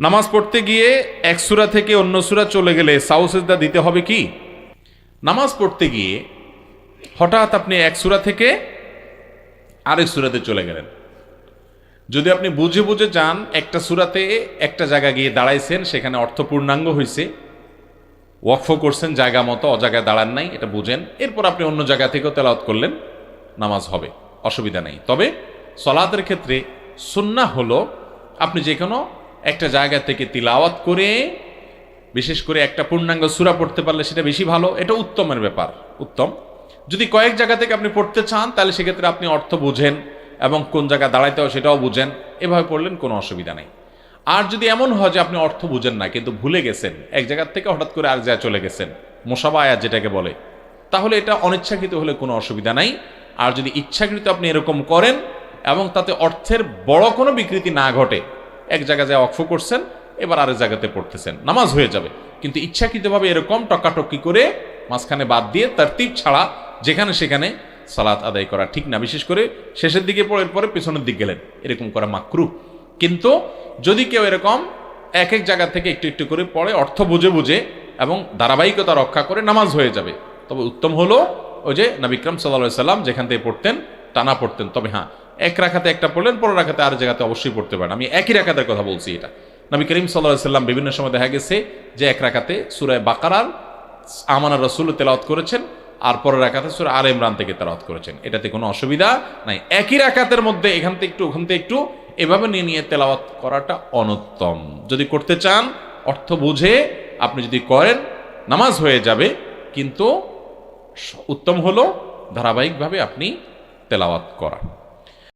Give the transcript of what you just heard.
নামাজ পড়তে গিয়ে এক সূরা থেকে অন্য সূরা চলে গেলে সাউ সিজদা দিতে হবে কি? নামাজ পড়তে গিয়ে হঠাৎ আপনি এক সূরা থেকে আরেক সূরাতে চলে গেলেন, যদি আপনি বুঝে বুঝে যান একটা সূরাতে একটা জায়গা গিয়ে দাঁড়াইছেন, সেখানে অর্থ পূর্ণাঙ্গ হয়েছে, ওয়াকফ করছেন জায়গা মতো, অজায়গায় দাঁড়ান নাই, এটা বুঝেন, এরপর আপনি অন্য জায়গা থেকেও তেলাওয়াত করলেন, নামাজ হবে, অসুবিধা নেই। তবে সলাতের ক্ষেত্রে সুন্নাহ হলো আপনি যে কোনো একটা জায়গা থেকে তিলাওয়াত করে, বিশেষ করে একটা পূর্ণাঙ্গ সূরা পড়তে পারলে সেটা বেশি ভালো, এটা উত্তমের ব্যাপার, উত্তম। যদি কয়েক জায়গা থেকে আপনি পড়তে চান তাহলে সেক্ষেত্রে আপনি অর্থ বুঝেন এবং কোন জায়গায় দাঁড়াইতে হয় সেটাও বুঝেন, এভাবে পড়লেন, কোনো অসুবিধা নেই। আর যদি এমন হয় যে আপনি অর্থ বুঝেন না কিন্তু ভুলে গেছেন, এক জায়গার থেকে হঠাৎ করে আরেক জায়গায় চলে গেছেন, মোসাবা আয়াত যেটাকে বলে, তাহলে এটা অনিচ্ছাকৃত হলে কোনো অসুবিধা নাই। আর যদি ইচ্ছাকৃত আপনি এরকম করেন এবং তাতে অর্থের বড় কোনো বিকৃতি না ঘটে, এক জায়গায় যায় ওয়াকফ করছেন, এবার আরেক জায়গাতে পড়তেছেন, নামাজ হয়ে যাবে। কিন্তু ইচ্ছাকৃতভাবে এরকম টকাটকি করে মাঝখানে বাদ দিয়ে তারতিব ছাড়া যেখানে সেখানে সালাত আদায় করা ঠিক না। বিশেষ করে শেষের দিকে পড়ে পরে পেছনের দিক গেলেন, এরকম করা মাকরুহ। কিন্তু যদি কেউ এরকম এক এক জায়গা থেকে একটু একটু করে পড়ে, অর্থ বুঝে বুঝে এবং ধারাবাহিকতা রক্ষা করে, নামাজ হয়ে যাবে। তবে উত্তম হলো ওই যে নবী আকরাম সাল্লাল্লাহু আলাইহি সাল্লাম যেখান থেকে পড়তেন টানা পড়তেন। তবে হ্যাঁ, এক রাকাতে একটা পড়লেন, পরের রাকাতে আর জায়গাতে অবশ্যই পড়তে পারেন। আমি একই রাকাতের কথা বলছি। এটা নবী করিম সাল্লাল্লাহু আলাইহি সাল্লাম বিভিন্ন সময় দেখা গেছে যে এক রাকাতে সূরা বাকারার আমানা রাসূল তেলাওয়াত করেছেন, আর পরের রাকাতে সূরা আলে ইমরান থেকে তেলাওয়াত করেছেন, এটাতে কোনো অসুবিধা নাই। একই রাকাতের মধ্যে এখান থেকে একটু ওখান থেকে একটু এভাবে নিয়ে নিয়ে তেলাওয়াত করাটা অনুত্তম। যদি করতে চান অর্থ বুঝে আপনি যদি করেন, নামাজ হয়ে যাবে, কিন্তু উত্তম হলো ধারাবাহিকভাবে আপনি তেলাওয়াত করা।